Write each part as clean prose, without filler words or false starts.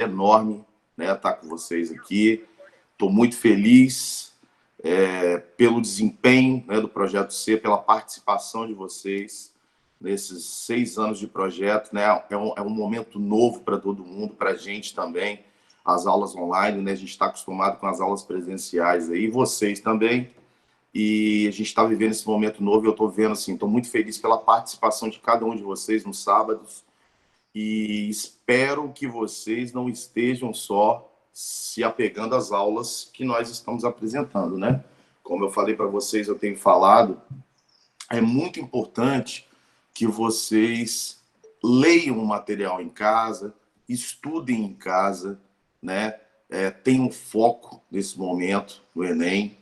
enorme, né, estar com vocês aqui. Estou muito feliz pelo desempenho, né, do Projeto C, pela participação de vocês nesses 6 anos de projeto, né? É um momento novo para todo mundo, para a gente também, as aulas online, né? A gente está acostumado com as aulas presenciais aí, vocês também, e a gente está vivendo esse momento novo e eu estou vendo, assim, estou muito feliz pela participação de cada um de vocês nos sábados e espero que vocês não estejam só se apegando às aulas que nós estamos apresentando, né? Como eu falei para vocês, eu tenho falado, é muito importante que vocês leiam o material em casa, estudem em casa, né? Tenham foco nesse momento no Enem.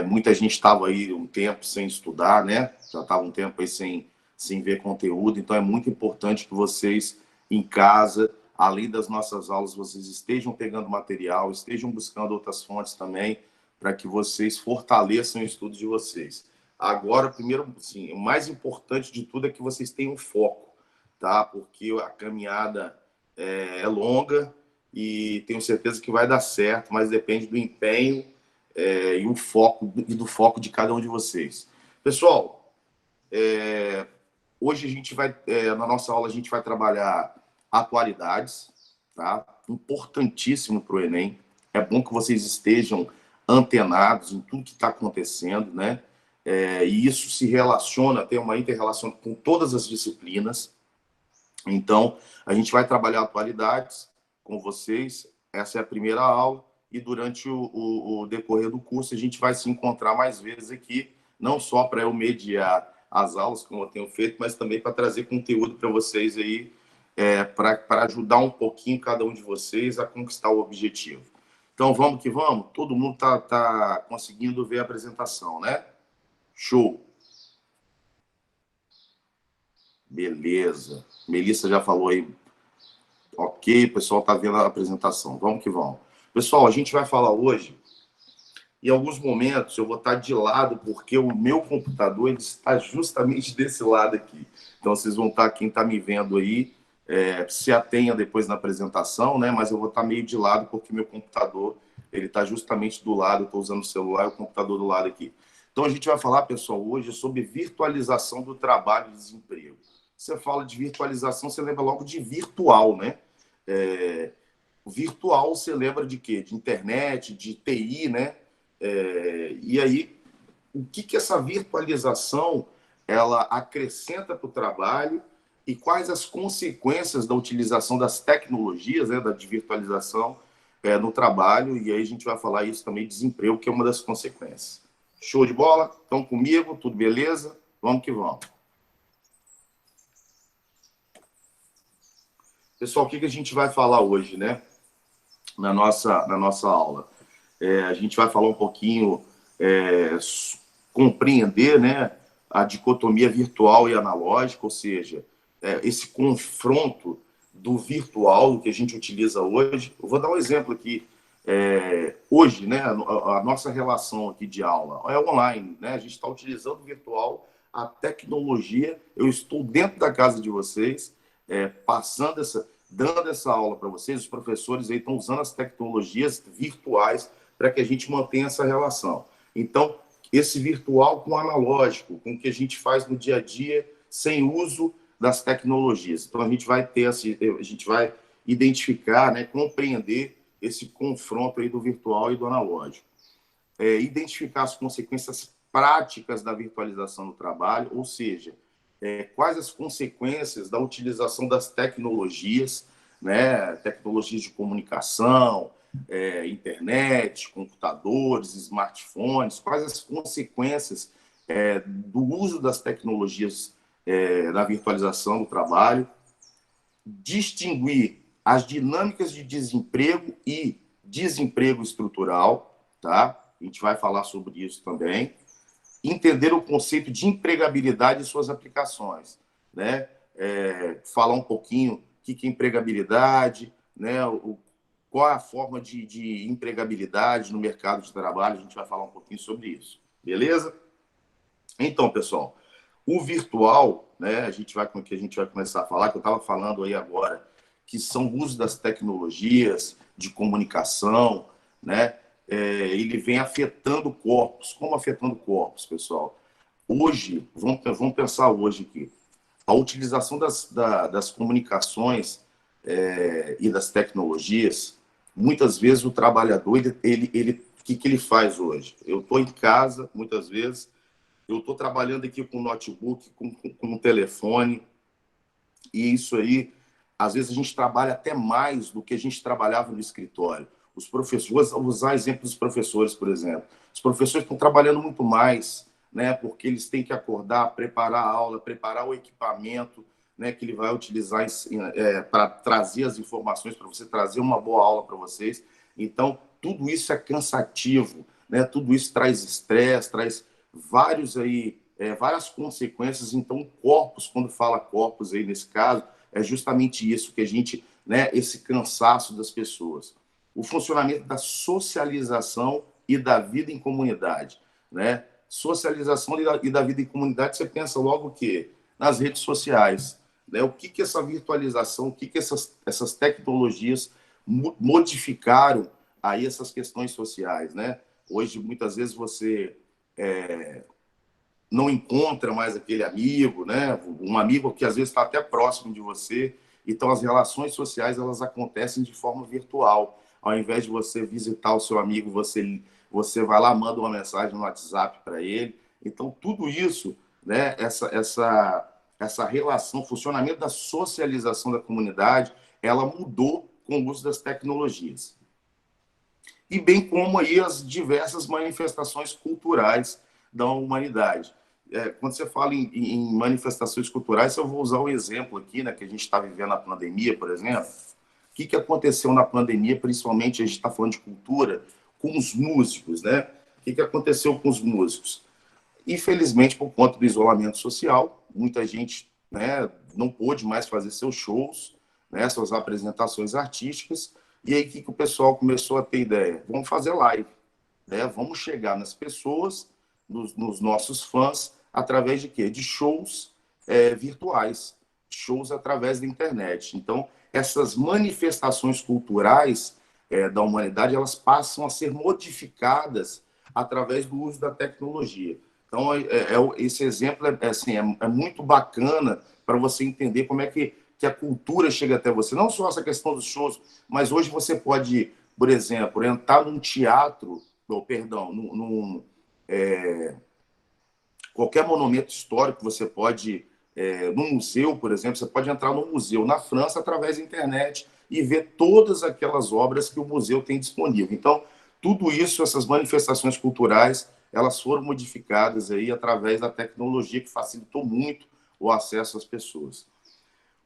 Muita gente estava aí um tempo sem estudar, né? Já estava um tempo aí sem ver conteúdo. Então, é muito importante que vocês, em casa, além das nossas aulas, vocês estejam pegando material, estejam buscando outras fontes também, para que vocês fortaleçam o estudo de vocês. Agora, primeiro, assim, o mais importante de tudo é que vocês tenham foco, tá? Porque a caminhada é longa e tenho certeza que vai dar certo, mas depende do empenho e o foco e do foco de cada um de vocês. Pessoal, hoje a gente vai, na nossa aula, a gente vai trabalhar atualidades, tá? Importantíssimo para o Enem. É bom que vocês estejam antenados em tudo que está acontecendo, né? E isso se relaciona, tem uma inter-relação com todas as disciplinas. Então, a gente vai trabalhar atualidades com vocês. Essa é a primeira aula. E durante o decorrer do curso, a gente vai se encontrar mais vezes aqui, não só para eu mediar as aulas, como eu tenho feito, mas também para trazer conteúdo para vocês aí, para ajudar um pouquinho cada um de vocês a conquistar o objetivo. Então, vamos que vamos? Todo mundo está conseguindo ver a apresentação, né? Show! Beleza. Melissa já falou aí. Ok, o pessoal está vendo a apresentação. Vamos que vamos. Pessoal, a gente vai falar hoje. Em alguns momentos eu vou estar de lado, porque o meu computador ele está justamente desse lado aqui. Então, vocês vão estar, quem está me vendo aí, se atenha depois na apresentação, né? Mas eu vou estar meio de lado, porque meu computador ele está justamente do lado. Eu estou usando o celular e o computador do lado aqui. Então, a gente vai falar, pessoal, hoje sobre virtualização do trabalho e desemprego. Você fala de virtualização, você lembra logo de virtual, né? Virtual, você lembra de quê? De internet, de TI, né? E aí, o que essa virtualização ela acrescenta para o trabalho e quais as consequências da utilização das tecnologias, né, de virtualização no trabalho? E aí a gente vai falar isso também de desemprego, que é uma das consequências. Show de bola? Estão comigo? Tudo beleza? Vamos que vamos. Pessoal, o que a gente vai falar hoje, né? Na nossa aula. A gente vai falar um pouquinho, compreender, né, a dicotomia virtual e analógica, ou seja, esse confronto do virtual que a gente utiliza hoje. Eu vou dar um exemplo aqui. Hoje, né, a nossa relação aqui de aula é online, né? A gente está utilizando o virtual, a tecnologia. Eu estou dentro da casa de vocês, dando essa aula para vocês. Os professores aí estão usando as tecnologias virtuais para que a gente mantenha essa relação. Então, esse virtual com o analógico, com o que a gente faz no dia a dia, sem uso das tecnologias. Então, a gente vai identificar, né, compreender esse confronto aí do virtual e do analógico. Identificar as consequências práticas da virtualização do trabalho, ou seja, quais as consequências da utilização das tecnologias, né, tecnologias de comunicação, internet, computadores, smartphones, quais as consequências do uso das tecnologias na virtualização do trabalho, distinguir as dinâmicas de desemprego e desemprego estrutural, tá? A gente vai falar sobre isso também. Entender o conceito de empregabilidade e suas aplicações, né? Falar um pouquinho o que é empregabilidade, né? Qual é a forma de empregabilidade no mercado de trabalho, a gente vai falar um pouquinho sobre isso, beleza? Então, pessoal, o virtual, né, a gente vai começar a falar, que eu estava falando aí agora, que são o uso das tecnologias de comunicação, né? Ele vem afetando corpos. Como afetando corpos, pessoal? Hoje, vamos pensar hoje aqui, a utilização das comunicações e das tecnologias, muitas vezes o trabalhador, o que ele faz hoje? Eu estou em casa, muitas vezes, eu estou trabalhando aqui com notebook, com um telefone, e isso aí, às vezes a gente trabalha até mais do que a gente trabalhava no escritório. Os professores, vou usar exemplo dos professores, por exemplo. Os professores estão trabalhando muito mais, né, porque eles têm que acordar, preparar a aula, preparar o equipamento, né, que ele vai utilizar para trazer as informações, para você trazer uma boa aula para vocês. Então, tudo isso é cansativo, né? Tudo isso traz estresse, traz várias consequências. Então, corpos, quando fala corpos aí nesse caso, é justamente isso que a gente, né, esse cansaço das pessoas. O funcionamento da socialização e da vida em comunidade, né? Socialização e da vida em comunidade, você pensa logo o quê? Nas redes sociais, né? O que essa virtualização, o que essas tecnologias modificaram aí essas questões sociais, né? Hoje, muitas vezes, você não encontra mais aquele amigo, né? Um amigo que às vezes está até próximo de você. Então, as relações sociais elas acontecem de forma virtual. Ao invés de você visitar o seu amigo, você vai lá, manda uma mensagem no WhatsApp para ele. Então, tudo isso, né? Essa relação, funcionamento da socialização da comunidade, ela mudou com o uso das tecnologias. E bem como aí as diversas manifestações culturais da humanidade. Quando você fala em manifestações culturais, eu vou usar um exemplo aqui, né, que a gente está vivendo a pandemia, por exemplo. O que aconteceu na pandemia, principalmente a gente está falando de cultura, com os músicos, né? O que aconteceu com os músicos? Infelizmente, por conta do isolamento social, muita gente, né, não pôde mais fazer seus shows, né, suas apresentações artísticas. E aí, o que o pessoal começou a ter ideia? Vamos fazer live, né? Vamos chegar nas pessoas, nos nossos fãs, através de quê? De shows virtuais, shows através da internet. Então, essas manifestações culturais da humanidade, elas passam a ser modificadas através do uso da tecnologia. Então, esse exemplo é muito bacana para você entender como é que a cultura chega até você. Não só essa questão dos shows, mas hoje você pode, por exemplo, entrar num teatro, qualquer monumento histórico, você pode, num museu, por exemplo, você pode entrar num museu na França através da internet e ver todas aquelas obras que o museu tem disponível. Então, tudo isso, essas manifestações culturais, elas foram modificadas aí através da tecnologia que facilitou muito o acesso às pessoas.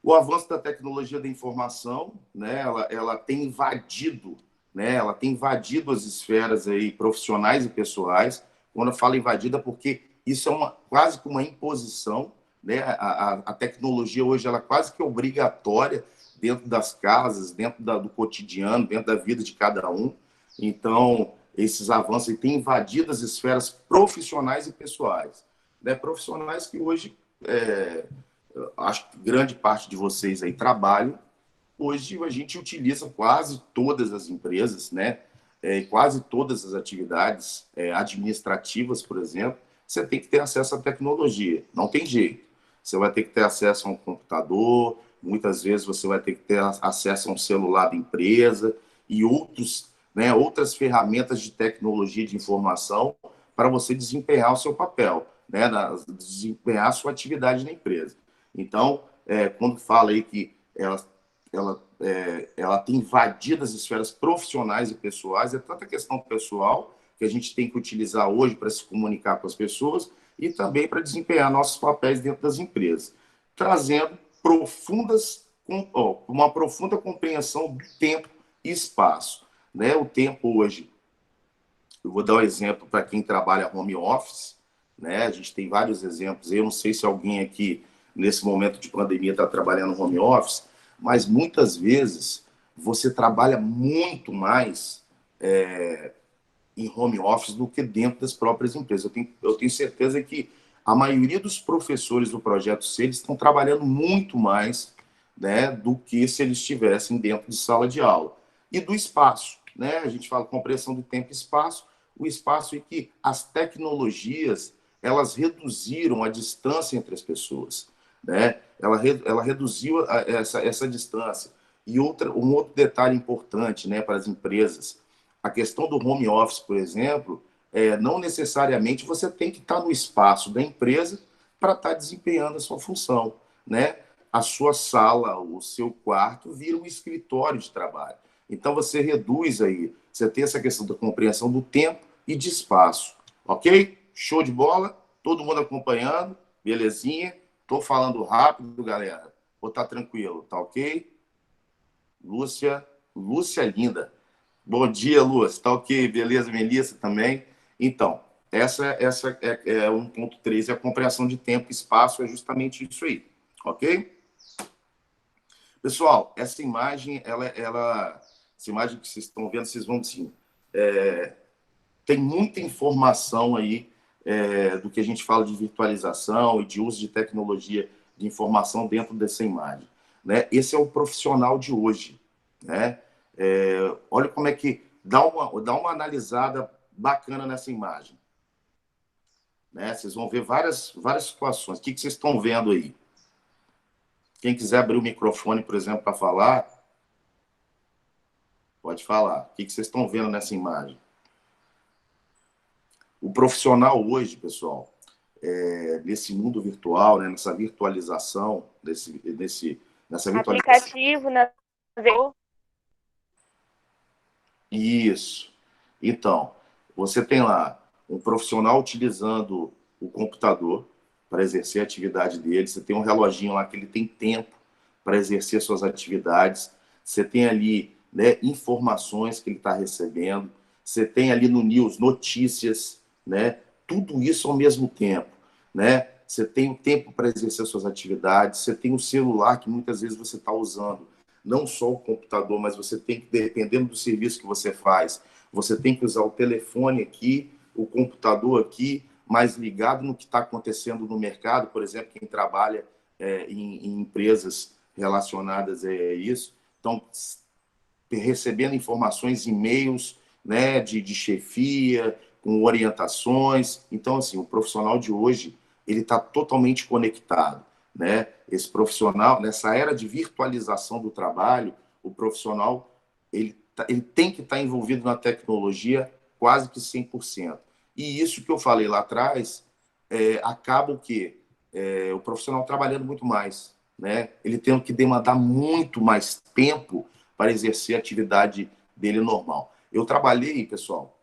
O avanço da tecnologia da informação, né, ela tem invadido, né, ela tem invadido as esferas aí profissionais e pessoais. Quando eu falo invadida, porque isso é quase que uma imposição, né? A tecnologia hoje ela é quase que obrigatória dentro das casas, dentro do cotidiano, dentro da vida de cada um. Então, esses avanços têm invadido as esferas profissionais e pessoais, né? Profissionais que hoje acho que grande parte de vocês aí trabalham. Hoje a gente utiliza quase todas as empresas, né? Quase todas as atividades administrativas, por exemplo, você tem que ter acesso à tecnologia. Não tem jeito. Você vai ter que ter acesso a um computador, muitas vezes você vai ter que ter acesso a um celular da empresa e outras ferramentas de tecnologia de informação para você desempenhar o seu papel, né? Desempenhar a sua atividade na empresa. Então, quando fala aí que ela tem invadido as esferas profissionais e pessoais, é tanta questão pessoal que a gente tem que utilizar hoje para se comunicar com as pessoas e também para desempenhar nossos papéis dentro das empresas, trazendo uma profunda compreensão do tempo e espaço, né? O tempo hoje, eu vou dar um exemplo para quem trabalha home office, né? A gente tem vários exemplos. Eu não sei se alguém aqui nesse momento de pandemia está trabalhando home office, mas muitas vezes você trabalha muito mais em home office do que dentro das próprias empresas. Eu tenho certeza que a maioria dos professores do Projeto C eles estão trabalhando muito mais né, do que se eles estivessem dentro de sala de aula. E do espaço, né? A gente fala compreensão do tempo e espaço, o espaço em que as tecnologias elas reduziram a distância entre as pessoas, né? Ela reduziu essa distância. E um outro detalhe importante, né, para as empresas, a questão do home office, por exemplo, não necessariamente você tem que estar no espaço da empresa para estar desempenhando a sua função, né? A sua sala, o seu quarto vira um escritório de trabalho. Então você reduz aí, você tem essa questão da compreensão do tempo e de espaço, ok? Show de bola? Todo mundo acompanhando? Belezinha? Tô falando rápido, galera. Ou tá tranquilo? Tá ok? Lúcia linda. Bom dia, Lúcia. Tá ok? Beleza, Melissa também? Então, essa é 1.3, é a compreensão de tempo e espaço, é justamente isso aí, ok? Pessoal, essa imagem, essa imagem que vocês estão vendo, vocês vão assim, tem muita informação aí do que a gente fala de virtualização e de uso de tecnologia de informação dentro dessa imagem, né? Esse é o profissional de hoje, né? Olha como é que dá uma analisada bacana nessa imagem, né? Vocês vão ver várias situações. O que vocês estão vendo aí? Quem quiser abrir o microfone, por exemplo, para falar, pode falar. O que vocês estão vendo nessa imagem? O profissional hoje, pessoal, nesse mundo virtual, né, nessa virtualização, nessa virtualização. Aplicativo, né? Isso. Então, você tem lá um profissional utilizando o computador para exercer a atividade dele, você tem um reloginho lá que ele tem tempo para exercer suas atividades, você tem ali, né, informações que ele está recebendo, você tem ali no News notícias, né, tudo isso ao mesmo tempo, né? Você tem o tempo para exercer suas atividades, você tem o celular que muitas vezes você está usando, não só o computador, mas você tem que, dependendo do serviço que você faz, você tem que usar o telefone aqui, o computador aqui, mais ligado no que está acontecendo no mercado, por exemplo, quem trabalha em empresas relacionadas a isso, então recebendo informações, e-mails, né, de chefia, com orientações. Então, assim, o profissional de hoje, ele está totalmente conectado, né? Esse profissional, nessa era de virtualização do trabalho, o profissional, ele tem que estar envolvido na tecnologia quase que 100%. E isso que eu falei lá atrás, acaba o quê? O profissional trabalhando muito mais, né? Ele tendo que demandar muito mais tempo para exercer a atividade dele normal. Eu trabalhei, pessoal,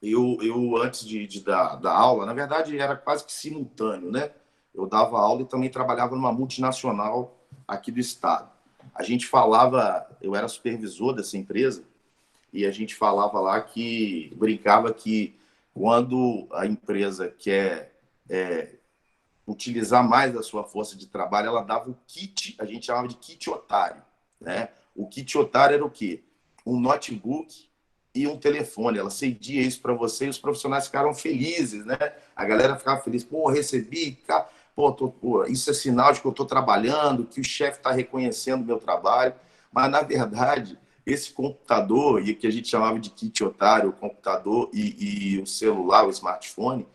eu antes de dar aula, na verdade era quase que simultâneo, né? Eu dava aula e também trabalhava numa multinacional aqui do estado. A gente falava, eu era supervisor dessa empresa, e a gente falava lá que, brincava que quando a empresa quer utilizar mais da sua força de trabalho, ela dava o kit, a gente chamava de kit otário, né? O kit otário era o quê? Um notebook e um telefone. Ela cedia isso para você e os profissionais ficaram felizes, né? A galera ficava feliz. Pô, recebi, pô, isso é sinal de que eu estou trabalhando, que o chefe está reconhecendo o meu trabalho. Mas, na verdade, esse computador, e que a gente chamava de kit otário, o computador e o celular, o smartphone,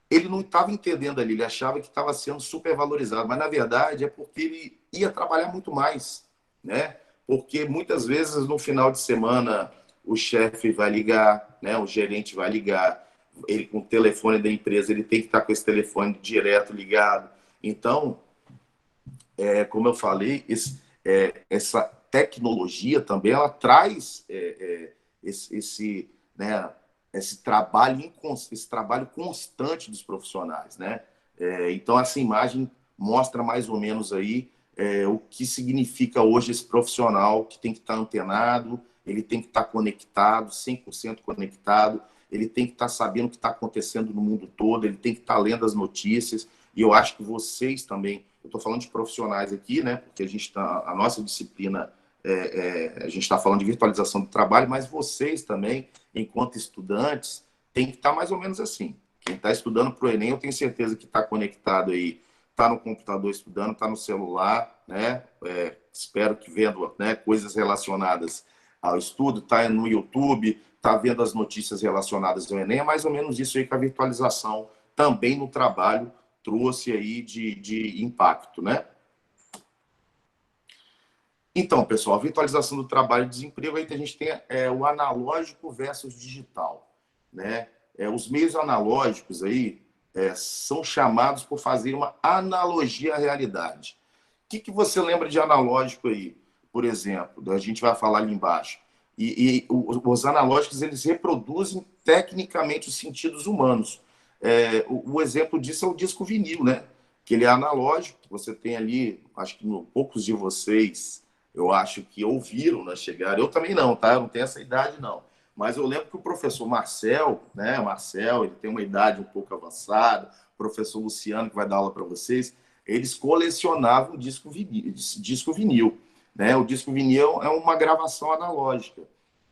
ele não estava entendendo ali, ele achava que estava sendo supervalorizado, mas na verdade é porque ele ia trabalhar muito mais, né? Porque muitas vezes no final de semana o chefe vai ligar, né? O gerente vai ligar, ele com o telefone da empresa, ele tem que estar com esse telefone direto ligado. Então, como eu falei, essa tecnologia também ela traz né, esse trabalho constante dos profissionais, né? Então essa imagem mostra mais ou menos aí o que significa hoje esse profissional que tem que estar antenado, ele tem que estar conectado, 100% conectado, ele tem que estar sabendo o que está acontecendo no mundo todo, ele tem que estar lendo as notícias, e eu acho que vocês também, eu estou falando de profissionais aqui, né? Porque a nossa disciplina, a gente está falando de virtualização do trabalho, mas vocês também, enquanto estudantes, tem que estar mais ou menos assim. Quem está estudando para o Enem, eu tenho certeza que está conectado aí, está no computador estudando, está no celular, né? Espero que vendo, né, coisas relacionadas ao estudo, está no YouTube, está vendo as notícias relacionadas ao Enem. É mais ou menos isso aí que a virtualização também no trabalho trouxe aí de impacto, né? Então, pessoal, a virtualização do trabalho e desemprego, aí que a gente tem o analógico versus digital, né? Os meios analógicos aí são chamados por fazer uma analogia à realidade. O que você lembra de analógico aí? Por exemplo, a gente vai falar ali embaixo. Os analógicos, eles reproduzem tecnicamente os sentidos humanos. O exemplo disso é o disco vinil, né? Que ele é analógico, você tem ali, acho que poucos de vocês, eu acho que ouviram, né, chegar. Eu também não, tá? Eu não tenho essa idade, não. Mas eu lembro que o professor Marcel, né? Marcel, ele tem uma idade um pouco avançada, o professor Luciano, que vai dar aula para vocês, eles colecionavam disco vinil, né? O disco vinil é uma gravação analógica,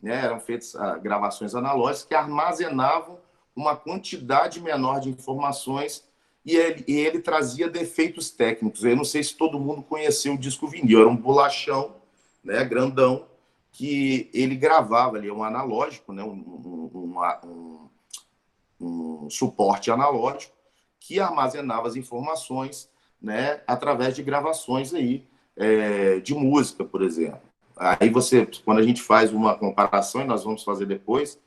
né? Eram feitas gravações analógicas que armazenavam uma quantidade menor de informações e ele trazia defeitos técnicos. Eu não sei se todo mundo conheceu o disco vinil, era um bolachão, né, grandão, que ele gravava ali um analógico, né, um suporte analógico que armazenava as informações, né, através de gravações aí, de música, por exemplo. Aí quando a gente faz uma comparação, e nós vamos fazer depois,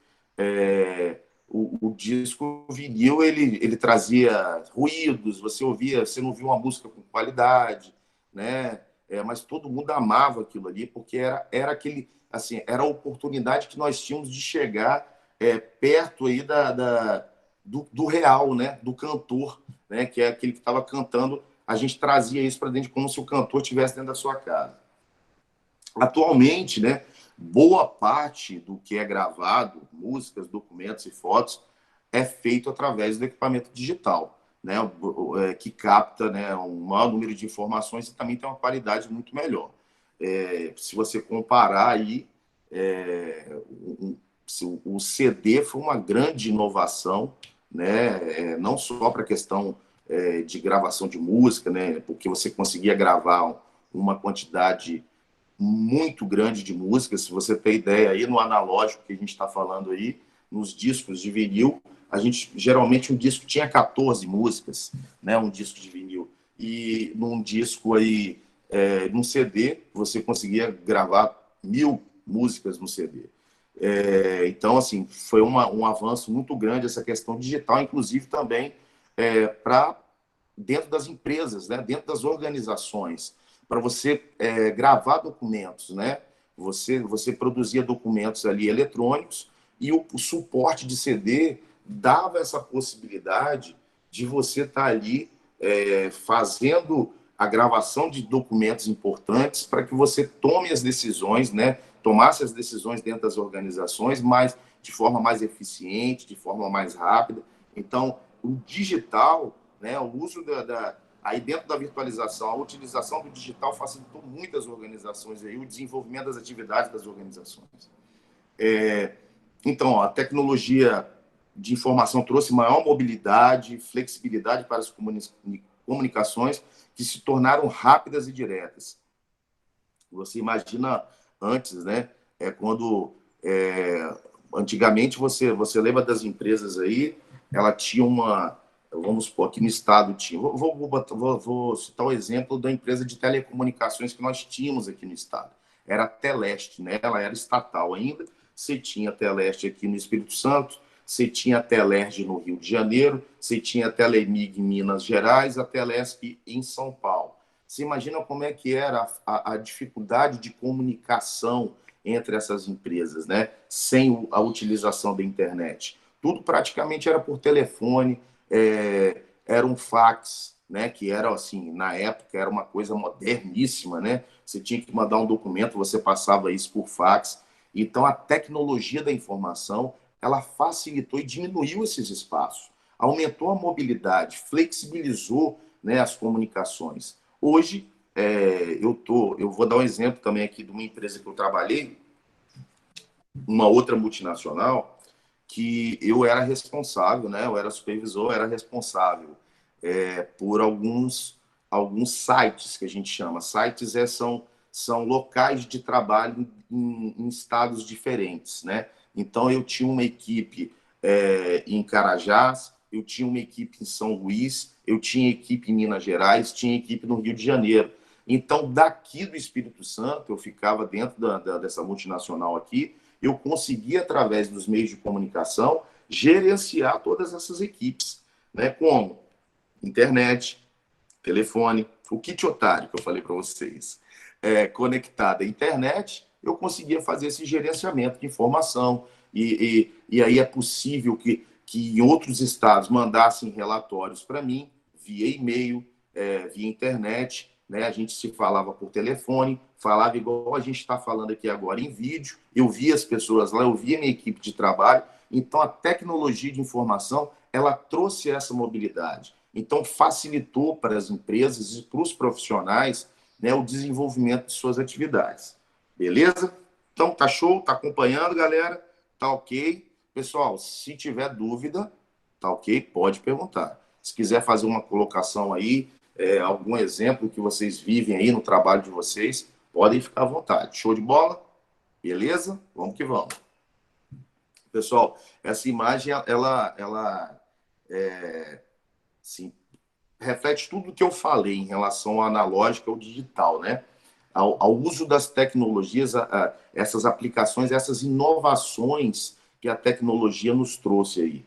o disco vinil ele trazia ruídos, você ouvia, você não via uma música com qualidade, né? Mas todo mundo amava aquilo ali porque era aquele, assim, era a oportunidade que nós tínhamos de chegar perto aí do real, né? Do cantor, né? Que é aquele que estava cantando. A gente trazia isso para dentro como se o cantor estivesse dentro da sua casa. Atualmente, né, boa parte do que é gravado, músicas, documentos e fotos, é feito através do equipamento digital, né, que capta, né, um maior número de informações e também tem uma qualidade muito melhor. Se você comparar aí, o CD foi uma grande inovação, né, não só para a questão de gravação de música, né, porque você conseguia gravar uma quantidade muito grande de música. Se você tem ideia aí, no analógico que a gente está falando aí, nos discos de vinil, a gente geralmente um disco tinha 14 músicas, né? Um disco de vinil. E num disco aí, num CD, você conseguia gravar 1000 músicas no CD. Então, assim, foi um avanço muito grande essa questão digital, inclusive também para dentro das empresas, né? Dentro das organizações para você gravar documentos, né? Você produzia documentos ali eletrônicos e o suporte de CD dava essa possibilidade de você estar ali fazendo a gravação de documentos importantes para que você tome as decisões, né? Tomasse as decisões dentro das organizações, mas de forma mais eficiente, de forma mais rápida. Então, o digital, né? O uso aí dentro da virtualização, a utilização do digital facilitou muitas organizações aí, o desenvolvimento das atividades das organizações. Então, a tecnologia de informação trouxe maior mobilidade, flexibilidade para as comunicações que se tornaram rápidas e diretas. Você imagina antes, né? Quando antigamente você lembra das empresas aí, ela tinha vamos supor, aqui no estado tinha. Vou citar o exemplo da empresa de telecomunicações que nós tínhamos aqui no estado. Era a Teleste, né? Ela era estatal ainda. Você tinha a Teleste aqui no Espírito Santo, você tinha a Telerge no Rio de Janeiro, você tinha a Telemig em Minas Gerais, a Telesp em São Paulo. Você imagina como é que era a dificuldade de comunicação entre essas empresas, né? Sem a utilização da internet. Tudo praticamente era por telefone, era um fax, né? Que era assim, na época era uma coisa moderníssima, né? Você tinha que mandar um documento, você passava isso por fax. Então a tecnologia da informação, ela facilitou e diminuiu esses espaços, aumentou a mobilidade, flexibilizou, né, as comunicações. Hoje eu vou dar um exemplo também aqui de uma empresa que eu trabalhei, uma outra multinacional, que eu era responsável, né? Eu era supervisor, era responsável por alguns alguns sites, que a gente chama. Sites são locais de trabalho em estados diferentes, né? Então, eu tinha uma equipe em Carajás, eu tinha uma equipe em São Luís, eu tinha equipe em Minas Gerais, tinha equipe no Rio de Janeiro. Então, daqui do Espírito Santo, eu ficava dentro dessa multinacional aqui, eu conseguia, através dos meios de comunicação, gerenciar todas essas equipes, né? Como internet, telefone, o kit otário que eu falei para vocês, conectado à internet, eu conseguia fazer esse gerenciamento de informação. E aí é possível que em outros estados mandassem relatórios para mim, via e-mail, via internet, né? A gente se falava por telefone, falava igual a gente está falando aqui agora em vídeo, eu via as pessoas lá, eu via minha equipe de trabalho. Então, a tecnologia de informação, ela trouxe essa mobilidade. Então, facilitou para as empresas e para os profissionais, né, o desenvolvimento de suas atividades. Beleza? Então, tá show? Tá acompanhando, galera? Tá ok? Pessoal, se tiver dúvida, tá ok? Pode perguntar. Se quiser fazer uma colocação aí, algum exemplo que vocês vivem aí no trabalho de vocês, podem ficar à vontade. Show de bola? Beleza? Vamos que vamos. Pessoal, essa imagem, ela assim, reflete tudo o que eu falei em relação ao analógico e ao digital, né? Ao uso das tecnologias, essas aplicações, essas inovações que a tecnologia nos trouxe aí.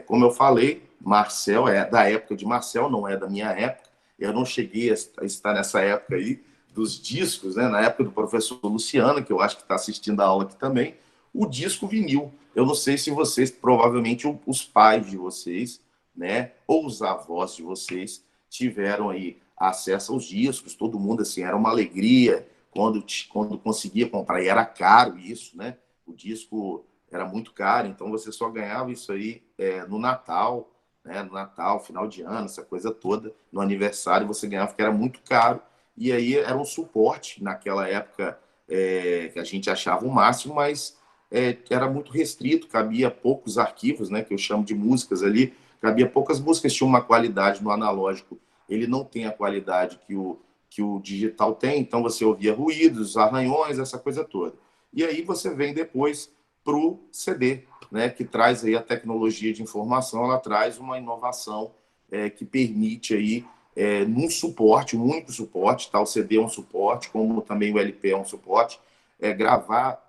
Como eu falei, Marcel é da época de Marcel, não é da minha época. Eu não cheguei a estar nessa época aí dos discos, né? Na época do professor Luciano, que eu acho que está assistindo a aula aqui também, o disco vinil. Eu não sei se vocês, provavelmente os pais de vocês, né, ou os avós de vocês tiveram aí acesso aos discos, todo mundo, assim, era uma alegria quando conseguia comprar, e era caro isso, né? O disco era muito caro, então você só ganhava isso aí no Natal, né? No Natal, final de ano, essa coisa toda, no aniversário você ganhava, porque era muito caro, e aí era um suporte naquela época que a gente achava o máximo, mas era muito restrito, cabia poucos arquivos, né? Que eu chamo de músicas ali, cabia poucas músicas, tinha uma qualidade no analógico, ele não tem a qualidade que o digital tem, então você ouvia ruídos, arranhões, essa coisa toda. E aí você vem depois para o CD, né, que traz aí a tecnologia de informação, ela traz uma inovação que permite aí, num suporte, um único suporte, tá? O CD é um suporte, como também o LP é um suporte, gravar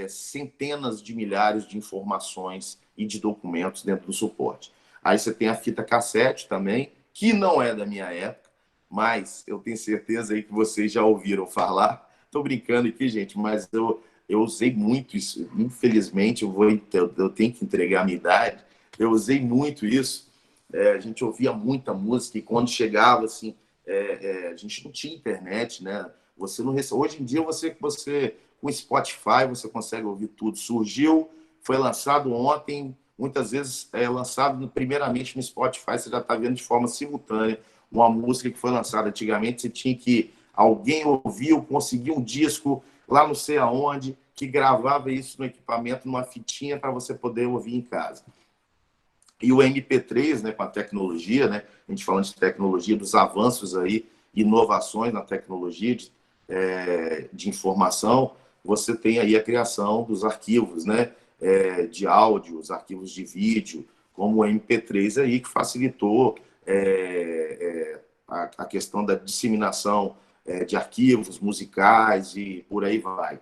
centenas de milhares de informações e de documentos dentro do suporte. Aí você tem a fita cassete também, que não é da minha época, mas eu tenho certeza aí que vocês já ouviram falar. Estou brincando aqui, gente, mas eu usei muito isso. Infelizmente, eu tenho que entregar a minha idade. Eu usei muito isso. A gente ouvia muita música e quando chegava, assim, a gente não tinha internet, né? Você não Hoje em dia, você com Spotify, você consegue ouvir tudo. Surgiu, foi lançado ontem, muitas vezes é lançado primeiramente no Spotify, você já está vendo de forma simultânea uma música que foi lançada antigamente, você tinha que alguém ouviu, conseguiu um disco lá não sei aonde, que gravava isso no equipamento, numa fitinha para você poder ouvir em casa. E o MP3, né, com a tecnologia, né, a gente falando de tecnologia, dos avanços aí, inovações na tecnologia de informação, você tem aí a criação dos arquivos, né, de áudio, os arquivos de vídeo, como o MP3 aí, que facilitou a questão da disseminação de arquivos musicais e por aí vai.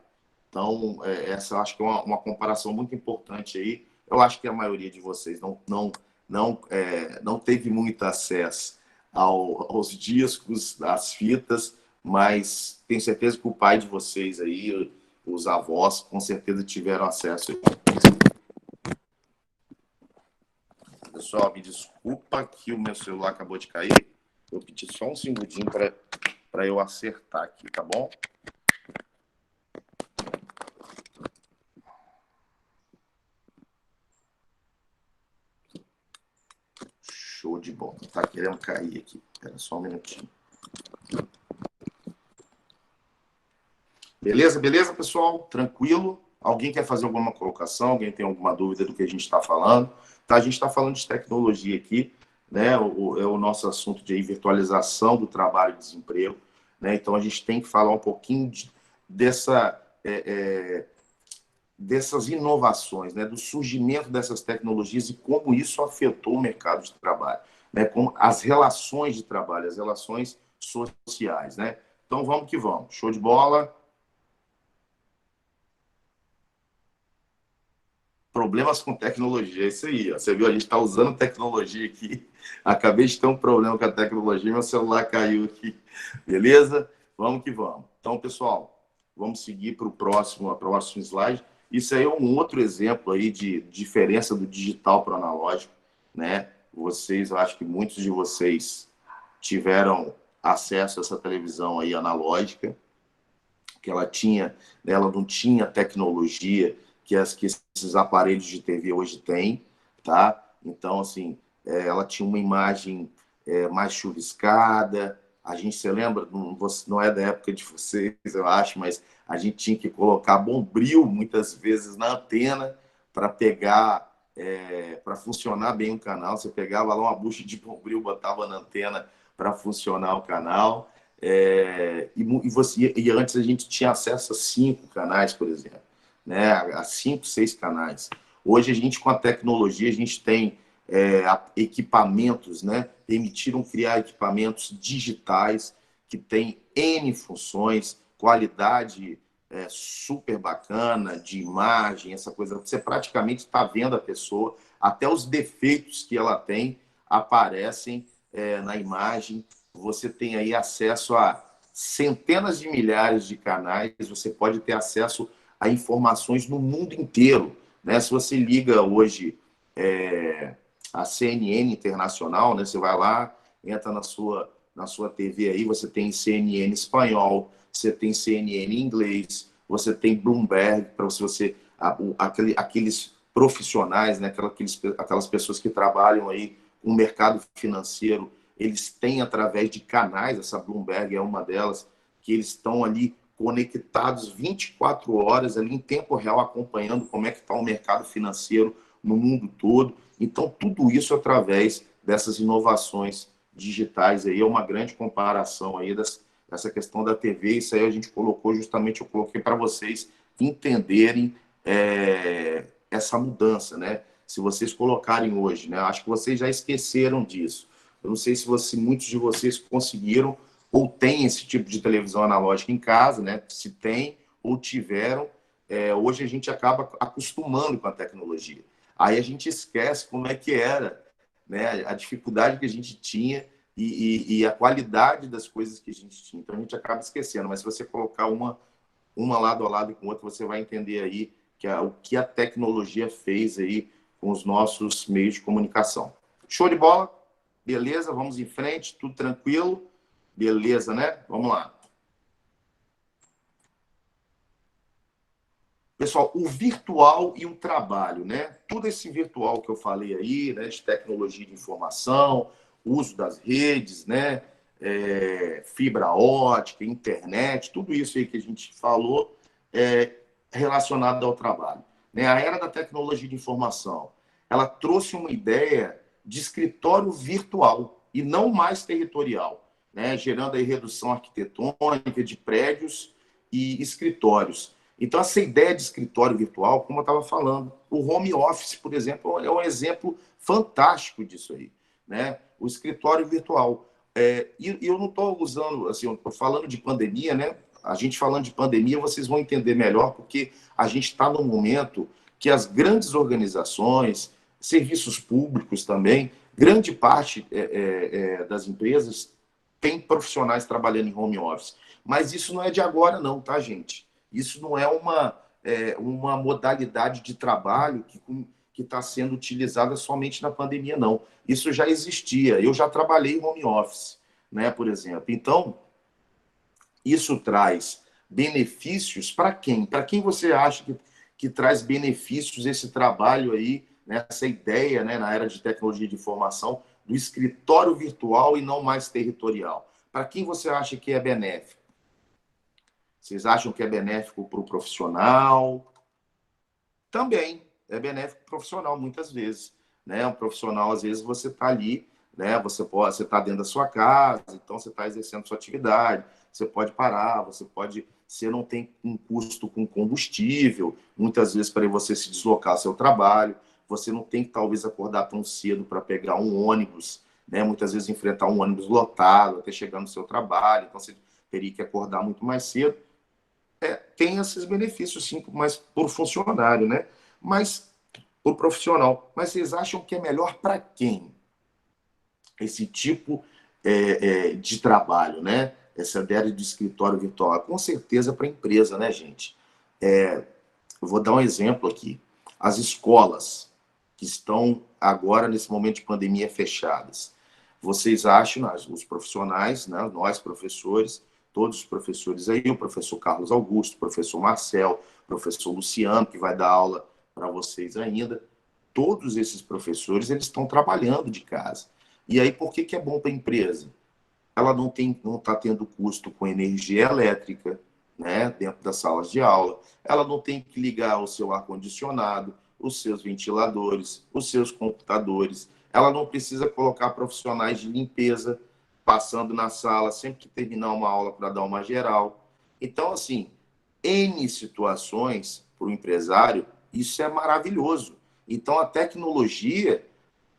Então, essa eu acho que é uma comparação muito importante aí. Eu acho que a maioria de vocês não teve muito acesso aos discos, às fitas, mas tenho certeza que o pai de vocês aí, os avós, com certeza tiveram acesso. Pessoal, me desculpa que o meu celular acabou de cair. Eu pedi só um segundinho para eu acertar aqui, tá bom? Show de bola. Tá querendo cair aqui. Espera só um minutinho. Beleza, beleza, pessoal? Tranquilo? Alguém quer fazer alguma colocação? Alguém tem alguma dúvida do que a gente está falando? Tá, a gente está falando de tecnologia aqui. né? É o nosso assunto de virtualização do trabalho e desemprego, né? Então a gente tem que falar um pouquinho dessa dessas inovações, né, do surgimento dessas tecnologias e como isso afetou o mercado de trabalho, né, como as relações de trabalho, as relações sociais, né? Então vamos que vamos. Show de bola. Problemas com tecnologia, é isso aí. Ó. Você viu, a gente está usando tecnologia aqui. Acabei de ter um problema com a tecnologia, meu celular caiu aqui. Beleza? Vamos que vamos. Então, pessoal, vamos seguir para o próximo slide. Isso aí é um outro exemplo aí de diferença do digital para o analógico, né? Vocês, eu acho que muitos de vocês tiveram acesso a essa televisão aí analógica, que ela não tinha tecnologia que esses aparelhos de TV hoje têm, tá? Então, assim, ela tinha uma imagem mais chuviscada. A gente, você lembra? Não é da época de vocês, eu acho, mas a gente tinha que colocar bombril muitas vezes na antena para pegar, para funcionar bem o canal. Você pegava lá uma bucha de bombril, botava na antena para funcionar o canal. E antes a gente tinha acesso a 5 canais, por exemplo, né? A 5, 6 canais. Hoje a gente, com a tecnologia, a gente tem equipamentos, né? Permitiram criar equipamentos digitais que têm N funções, qualidade super bacana de imagem, essa coisa. Você praticamente está vendo a pessoa, até os defeitos que ela tem aparecem na imagem. Você tem aí acesso a centenas de milhares de canais, você pode ter acesso a informações no mundo inteiro, né? Se você liga hoje a CNN Internacional, né? Você vai lá, entra na sua TV aí, você tem CNN espanhol, você tem CNN inglês, você tem Bloomberg, para você aqueles profissionais, né? Aquelas pessoas que trabalham aí com o mercado financeiro, eles têm através de canais, essa Bloomberg é uma delas, que eles estão ali conectados 24 horas ali em tempo real, acompanhando como é que está o mercado financeiro no mundo todo. Então, tudo isso através dessas inovações digitais aí, é uma grande comparação aí dessa questão da TV. Isso aí a gente colocou, justamente eu coloquei para vocês entenderem essa mudança, né? Se vocês colocarem hoje, né? Acho que vocês já esqueceram disso. Eu não sei se muitos de vocês conseguiram ou têm esse tipo de televisão analógica em casa, né? Se tem ou tiveram, hoje a gente acaba acostumando com a tecnologia. Aí a gente esquece como é que era, né? A dificuldade que a gente tinha e a qualidade das coisas que a gente tinha. Então a gente acaba esquecendo. Mas se você colocar uma lado a lado com outra, você vai entender aí o que a tecnologia fez aí com os nossos meios de comunicação. Show de bola? Beleza? Vamos em frente, tudo tranquilo? Beleza, né? Vamos lá. Pessoal, o virtual e o trabalho, né? Tudo esse virtual que eu falei aí, né? De tecnologia de informação, uso das redes, né? Fibra ótica, internet, tudo isso aí que a gente falou é relacionado ao trabalho. Né? A era da tecnologia de informação, ela trouxe uma ideia de escritório virtual e não mais territorial, né? Gerando aí redução arquitetônica de prédios e escritórios. Então, essa ideia de escritório virtual, como eu estava falando, o home office, por exemplo, é um exemplo fantástico disso aí, né? O escritório virtual. E eu não estou usando, assim, eu estou falando de pandemia, né? A gente falando de pandemia, vocês vão entender melhor, porque a gente está num momento que as grandes organizações, serviços públicos também, grande parte das empresas tem profissionais trabalhando em home office. Mas isso não é de agora, não, tá, gente? Isso não é uma modalidade de trabalho que está sendo utilizada somente na pandemia, não. Isso já existia. Eu já trabalhei em home office, né, por exemplo. Então, isso traz benefícios para quem? Para quem você acha que traz benefícios esse trabalho aí, né, essa ideia, né, na era de tecnologia de informação, do escritório virtual e não mais territorial? Para quem você acha que é benéfico? Vocês acham que é benéfico para o profissional? Também é benéfico para o profissional, muitas vezes. Né? Um profissional, às vezes, você está ali né? Você está dentro da sua casa, então você está exercendo sua atividade, você pode parar, você não tem um custo com combustível, muitas vezes para você se deslocar ao seu trabalho, você não tem que talvez acordar tão cedo para pegar um ônibus, né? Muitas vezes enfrentar um ônibus lotado até chegar no seu trabalho, então você teria que acordar muito mais cedo. Tem esses benefícios, sim, mas por funcionário, né? Mas por profissional. Mas vocês acham que é melhor para quem esse tipo de trabalho, né? Essa ideia de escritório virtual? Com certeza para a empresa, né, gente? Eu vou dar um exemplo aqui. As escolas que estão agora, nesse momento de pandemia, fechadas. Vocês acham, os profissionais, né, nós professores, todos os professores aí, o professor Carlos Augusto, o professor Marcel, o professor Luciano, que vai dar aula para vocês ainda, todos esses professores, eles estão trabalhando de casa. E aí, por que é bom para a empresa? Ela não está tendo custo com energia elétrica, né, dentro das salas de aula. Ela não tem que ligar o seu ar-condicionado, os seus ventiladores, os seus computadores. Ela não precisa colocar profissionais de limpeza passando na sala sempre que terminar uma aula para dar uma geral. Então, assim, N situações para o empresário, isso é maravilhoso. Então, a tecnologia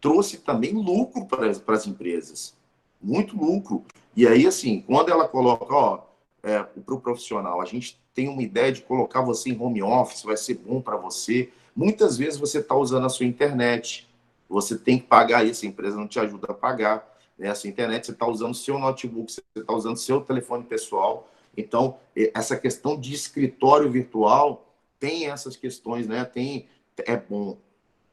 trouxe também lucro para as empresas, muito lucro. E aí, assim, quando ela coloca, ó, para o profissional, a gente tem uma ideia de colocar você em home office, vai ser bom para você. Muitas vezes você está usando a sua internet, você tem que pagar isso, a empresa não te ajuda a pagar, né? Essa internet, você está usando seu notebook, você está usando seu telefone pessoal. Então, essa questão de escritório virtual tem essas questões, né? É bom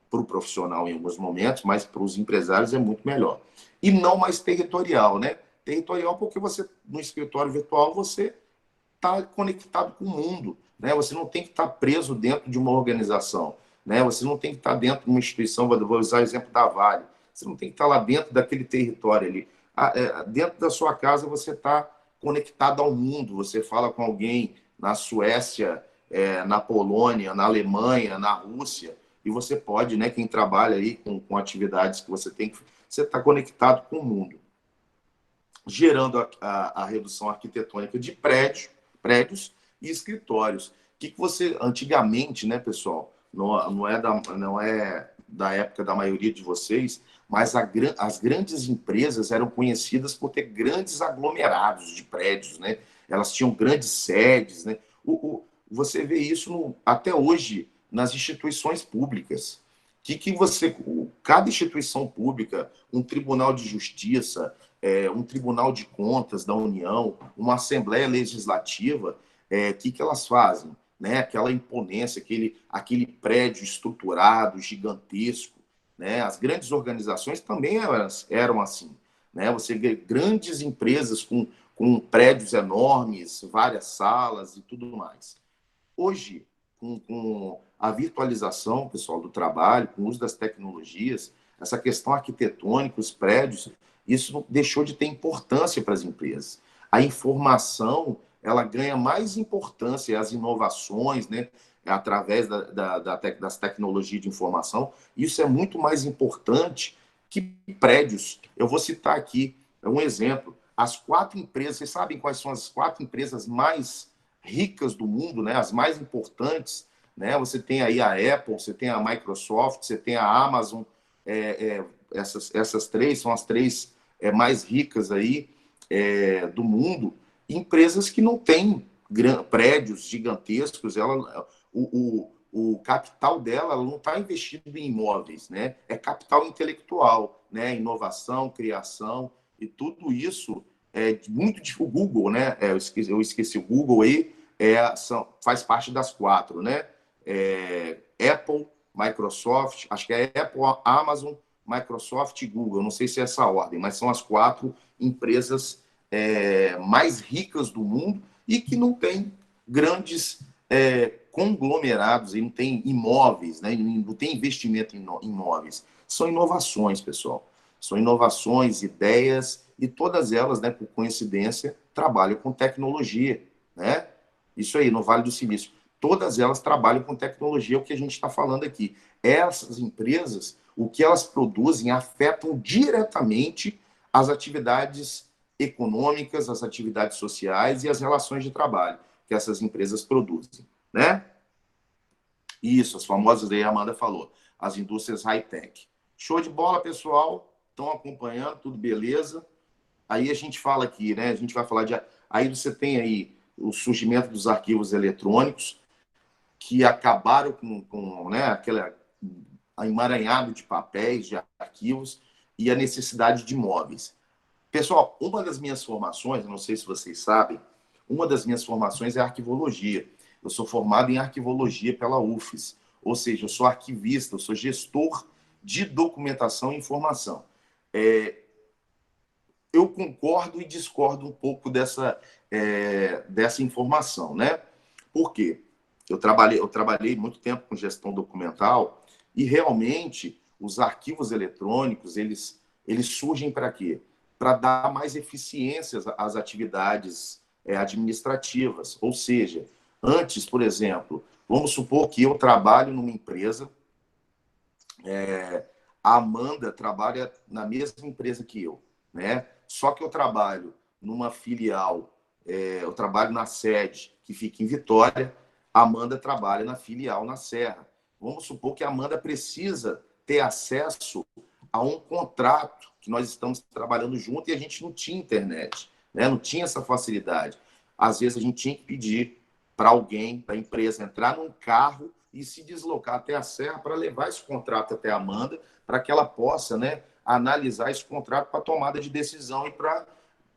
para o profissional em alguns momentos, mas para os empresários é muito melhor. E não mais territorial, né? Territorial porque você, no escritório virtual, você está conectado com o mundo, né? Você não tem que estar preso dentro de uma organização, né? Você não tem que estar dentro de uma instituição, vou usar o exemplo da Vale, você não tem que estar lá dentro daquele território ali. Dentro da sua casa você está conectado ao mundo, você fala com alguém na Suécia, na Polônia, na Alemanha, na Rússia, e você pode, né, quem trabalha aí com atividades que você tem, você está conectado com o mundo, gerando a redução arquitetônica de prédios e escritórios. O que você, antigamente, né, pessoal, não é da época da maioria de vocês, mas as grandes empresas eram conhecidas por ter grandes aglomerados de prédios, né? Elas tinham grandes sedes, né? Você vê isso até hoje nas instituições públicas. Cada instituição pública, um tribunal de justiça, um tribunal de contas da União, uma Assembleia Legislativa, que elas fazem? Né? Aquela imponência, aquele prédio estruturado, gigantesco. Né? As grandes organizações também eram assim. Né? Você vê grandes empresas com prédios enormes, várias salas e tudo mais. Hoje, com a virtualização, pessoal, do trabalho, com o uso das tecnologias, essa questão arquitetônica, os prédios, isso deixou de ter importância para as empresas. A informação, ela ganha mais importância, as inovações, né, através das tecnologias de informação, isso é muito mais importante que prédios. Eu vou citar aqui um exemplo. As 4 empresas, vocês sabem quais são as 4 empresas mais ricas do mundo, né? As mais importantes, né? Você tem aí a Apple, você tem a Microsoft, você tem a Amazon, essas 3 são as 3 mais ricas aí do mundo, empresas que não têm prédios gigantescos, o capital dela não está investido em imóveis, né? É capital intelectual, né? Inovação, criação, e tudo isso muito o Google, né? Eu esqueci o Google aí, faz parte das 4, né? Apple, Microsoft, acho que é Apple, Amazon, Microsoft e Google, não sei se é essa ordem, mas são as 4 empresas mais ricas do mundo e que não têm grandes conglomerados, e não tem imóveis, né? Não tem investimento em imóveis. São inovações, pessoal. São inovações, ideias, e todas elas, né, por coincidência, trabalham com tecnologia, né? Isso aí, no Vale do Silício. Todas elas trabalham com tecnologia, é o que a gente está falando aqui. Essas empresas, o que elas produzem afetam diretamente as atividades econômicas, as atividades sociais e as relações de trabalho que essas empresas produzem, né? Isso, as famosas aí a Amanda falou, as indústrias high-tech. Show de bola, pessoal? Estão acompanhando, tudo beleza? Aí a gente fala aqui, né? A gente vai falar de... Aí você tem aí o surgimento dos arquivos eletrônicos, que acabaram com né, aquele emaranhado de papéis, de arquivos, e a necessidade de móveis. Pessoal, uma das minhas formações, não sei se vocês sabem, uma das minhas formações é arquivologia. Eu sou formado em arquivologia pela UFES, ou seja, eu sou arquivista, eu sou gestor de documentação e informação. Eu concordo e discordo um pouco dessa informação, né? Por quê? Eu trabalhei muito tempo com gestão documental e realmente os arquivos eletrônicos, eles surgem para quê? Para dar mais eficiência às atividades administrativas. Ou seja, antes, por exemplo, vamos supor que eu trabalho numa empresa, a Amanda trabalha na mesma empresa que eu, né? Só que eu trabalho numa filial, eu trabalho na sede que fica em Vitória, a Amanda trabalha na filial na Serra. Vamos supor que a Amanda precisa ter acesso a um contrato que nós estamos trabalhando junto e a gente não tinha internet, né? Não tinha essa facilidade. Às vezes a gente tinha que pedir para alguém da empresa entrar num carro e se deslocar até a Serra para levar esse contrato até a Amanda, para que ela possa, né, analisar esse contrato para tomada de decisão e para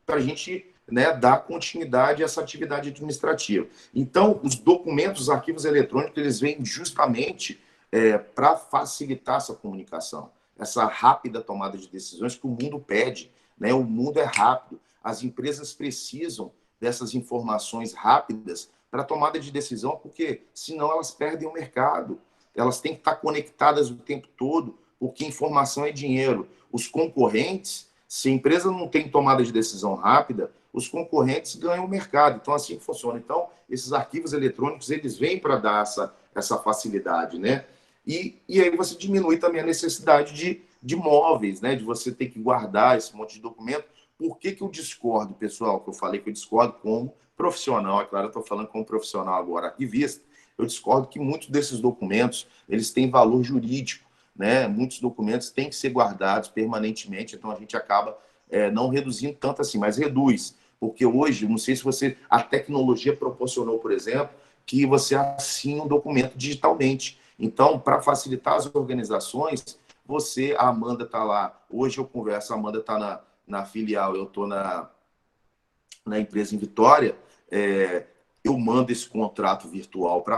a gente, né, dar continuidade a essa atividade administrativa. Então, os documentos, os arquivos eletrônicos, eles vêm justamente para facilitar essa comunicação, essa rápida tomada de decisões que o mundo pede, né? O mundo é rápido. As empresas precisam dessas informações rápidas para tomada de decisão, porque senão elas perdem o mercado. Elas têm que estar conectadas o tempo todo, porque informação é dinheiro. Os concorrentes, se a empresa não tem tomada de decisão rápida, os concorrentes ganham o mercado. Então, assim funciona. Então, esses arquivos eletrônicos, eles vêm para dar essa facilidade, né? E aí você diminui também a necessidade de móveis, né? De você ter que guardar esse monte de documento. Por que eu discordo, pessoal? Que eu falei que eu discordo como profissional. É claro, eu estou falando como profissional agora, arquivista. Eu discordo que muitos desses documentos, eles têm valor jurídico, né? Muitos documentos têm que ser guardados permanentemente, então a gente acaba não reduzindo tanto assim, mas reduz. Porque hoje, não sei se a tecnologia proporcionou, por exemplo, que você assine um documento digitalmente. Então, para facilitar as organizações, a Amanda está lá, hoje eu converso, a Amanda está na filial, eu estou na empresa em Vitória, eu mando esse contrato virtual para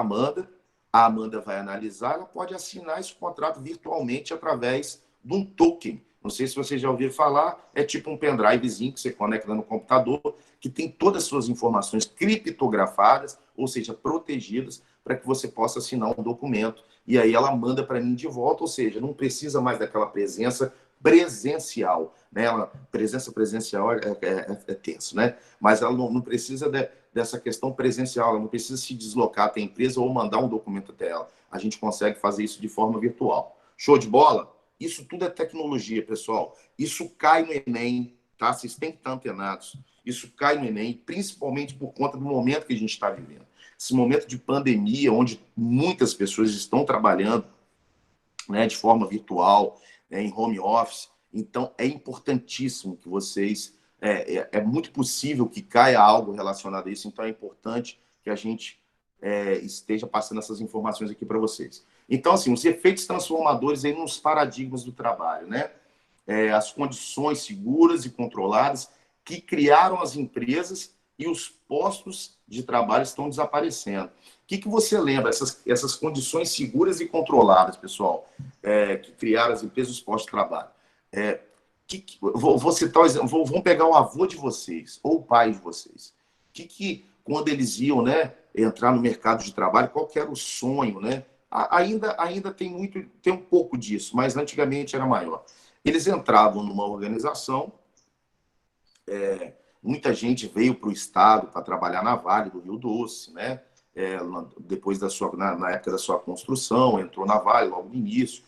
a Amanda vai analisar, ela pode assinar esse contrato virtualmente através de um token. Não sei se vocês já ouviram falar, é tipo um pendrivezinho que você conecta no computador, que tem todas as suas informações criptografadas, ou seja, protegidas, para que você possa assinar um documento. E aí ela manda para mim de volta, ou seja, não precisa mais daquela presença presencial, né? Presença presencial é tenso, né? Mas ela não precisa dessa questão presencial, ela não precisa se deslocar até a empresa ou mandar um documento até ela. A gente consegue fazer isso de forma virtual. Show de bola? Isso tudo é tecnologia, pessoal. Isso cai no Enem, tá? Vocês têm que estar antenados. Isso cai no Enem, principalmente por conta do momento que a gente está vivendo. Esse momento de pandemia, onde muitas pessoas estão trabalhando, né, de forma virtual, né, em home office. Então, é importantíssimo que vocês... É muito possível que caia algo relacionado a isso, então é importante que a gente esteja passando essas informações aqui para vocês. Então, assim, os efeitos transformadores aí nos paradigmas do trabalho, né? As condições seguras e controladas que criaram as empresas e os postos de trabalho estão desaparecendo. O que você lembra? Essas condições seguras e controladas, pessoal, que criaram as empresas e os postos de trabalho. Vou citar um exemplo. Vamos pegar o avô de vocês, ou o pai de vocês. Quando eles iam, né, entrar no mercado de trabalho, qual que era o sonho, né? Ainda tem um pouco disso, mas antigamente era maior. Eles entravam numa organização, muita gente veio para o estado para trabalhar na Vale do Rio Doce, né? Depois na época da sua construção, entrou na Vale logo no início.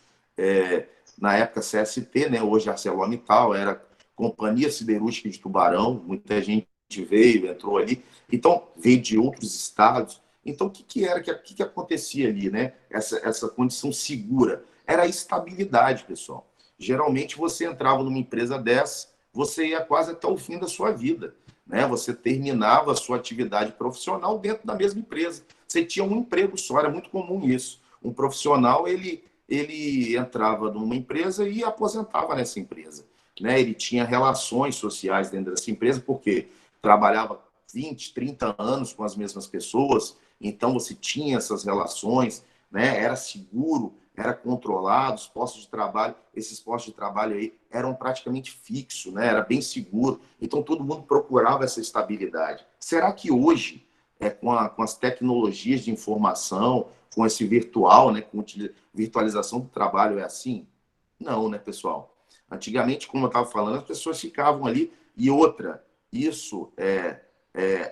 na época CST, né? Hoje ArcelorMittal, era Companhia Siderúrgica de Tubarão, muita gente veio, entrou ali, então veio de outros estados. Então, o que era, que acontecia ali, né? Essa condição segura era a estabilidade, pessoal. Geralmente você entrava numa empresa dessa, você ia quase até o fim da sua vida, né? Você terminava a sua atividade profissional dentro da mesma empresa. Você tinha um emprego só, era muito comum isso. Um profissional, ele entrava numa empresa e aposentava nessa empresa, né? Ele tinha relações sociais dentro dessa empresa, porque trabalhava 20, 30 anos com as mesmas pessoas, então você tinha essas relações, né? Era seguro, era controlado, os postos de trabalho, esses postos de trabalho aí eram praticamente fixos, né? Era bem seguro, então todo mundo procurava essa estabilidade. Será que hoje, com as tecnologias de informação, com esse virtual, né? Com a virtualização do trabalho é assim? Não, né, pessoal? Antigamente, como eu estava falando, as pessoas ficavam ali. E outra, isso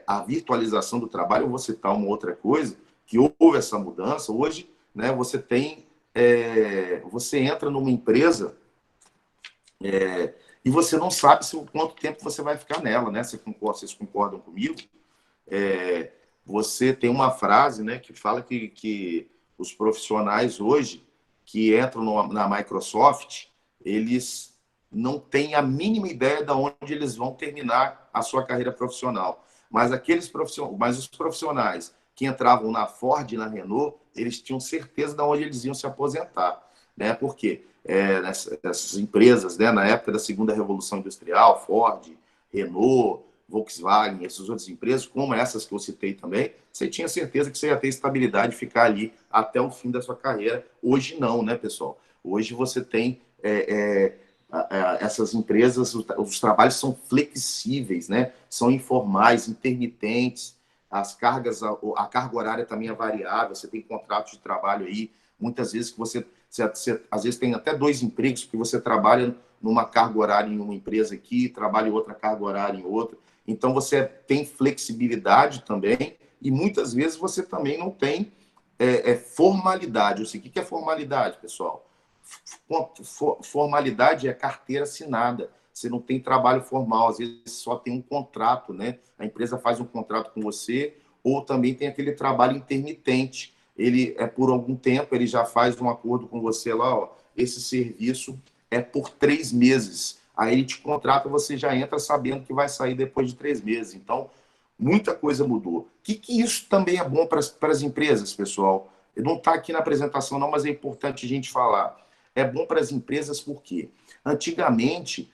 a virtualização do trabalho. Eu vou citar uma outra coisa, que houve essa mudança. Hoje, né, você entra numa empresa e você não sabe quanto tempo você vai ficar nela, né? Vocês concordam comigo? É, Você tem uma frase, né, que fala que os profissionais hoje que entram na Microsoft, eles não têm a mínima ideia de onde eles vão terminar a sua carreira profissional. Mas os profissionais que entravam na Ford e na Renault, eles tinham certeza de onde eles iam se aposentar, né? Porque essas empresas, né, na época da segunda revolução industrial, Ford, Renault, Volkswagen, essas outras empresas, como essas que eu citei também, você tinha certeza que você ia ter estabilidade e ficar ali até o fim da sua carreira. Hoje não, né, pessoal? Hoje você tem essas empresas, os trabalhos são flexíveis, né? São informais, intermitentes, as cargas, a carga horária também é variável, você tem contratos de trabalho aí, muitas vezes que você às vezes tem até dois empregos, porque você trabalha numa carga horária em uma empresa aqui, trabalha em outra carga horária em outra. Então, você tem flexibilidade também e muitas vezes você também não tem formalidade. O que é formalidade, pessoal? Formalidade é carteira assinada. Você não tem trabalho formal, às vezes só tem um contrato, né? A empresa faz um contrato com você, ou também tem aquele trabalho intermitente. Ele por algum tempo, ele já faz um acordo com você lá, ó, esse serviço é por 3 meses. Aí ele te contrata, você já entra sabendo que vai sair depois de 3 meses. Então, muita coisa mudou. Que isso também é bom para as empresas, pessoal? Não está aqui na apresentação, não, mas é importante a gente falar. É bom para as empresas porque antigamente,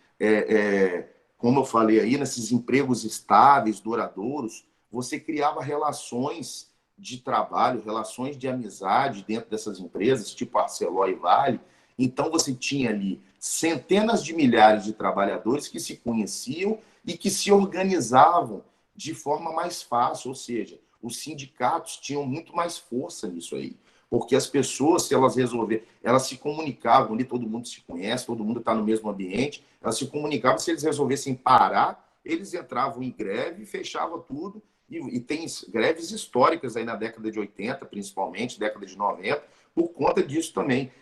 como eu falei aí, nesses empregos estáveis, duradouros, você criava relações de trabalho, relações de amizade dentro dessas empresas, tipo Arcelor e Vale. Então, você tinha ali centenas de milhares de trabalhadores que se conheciam e que se organizavam de forma mais fácil, ou seja, os sindicatos tinham muito mais força nisso aí, porque as pessoas, se elas resolverem, elas se comunicavam ali, todo mundo se conhece, todo mundo está no mesmo ambiente, elas se comunicavam, se eles resolvessem parar, eles entravam em greve, fechavam tudo, e tem greves históricas aí na década de 80, principalmente, década de 90, por conta disso também.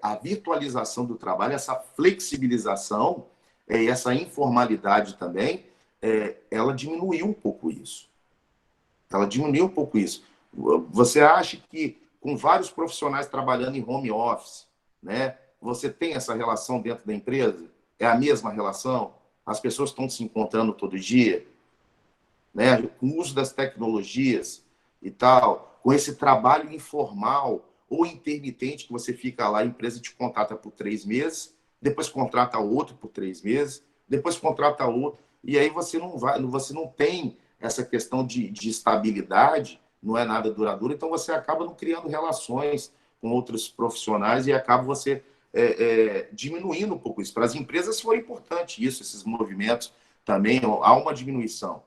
A virtualização do trabalho, essa flexibilização e essa informalidade também, ela diminuiu um pouco isso. Ela diminuiu um pouco isso. Você acha que com vários profissionais trabalhando em home office, né, você tem essa relação dentro da empresa? É a mesma relação? As pessoas estão se encontrando todo dia, né, com o uso das tecnologias e tal, com esse trabalho informal ou intermitente que você fica lá, a empresa te contrata por 3 meses, depois contrata outro por 3 meses, depois contrata outro, e aí você não tem essa questão de estabilidade, não é nada duradouro, então você acaba não criando relações com outros profissionais e acaba você diminuindo um pouco isso. Para as empresas foi importante isso, esses movimentos também, há uma diminuição.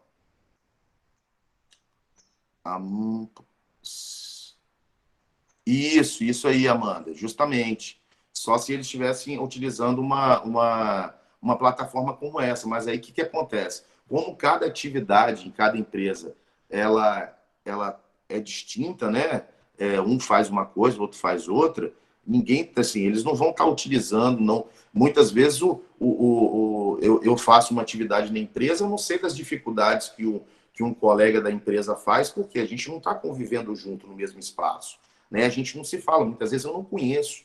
Isso aí, Amanda, justamente. Só se eles estivessem utilizando uma plataforma como essa. Mas aí o que acontece? Como cada atividade em cada empresa ela é distinta, né? Um faz uma coisa, o outro faz outra. Ninguém, assim, eles não vão estar utilizando, não. Muitas vezes eu faço uma atividade na empresa, eu não sei das dificuldades que um colega da empresa faz, porque a gente não está convivendo junto no mesmo espaço, né? A gente não se fala, muitas vezes eu não conheço.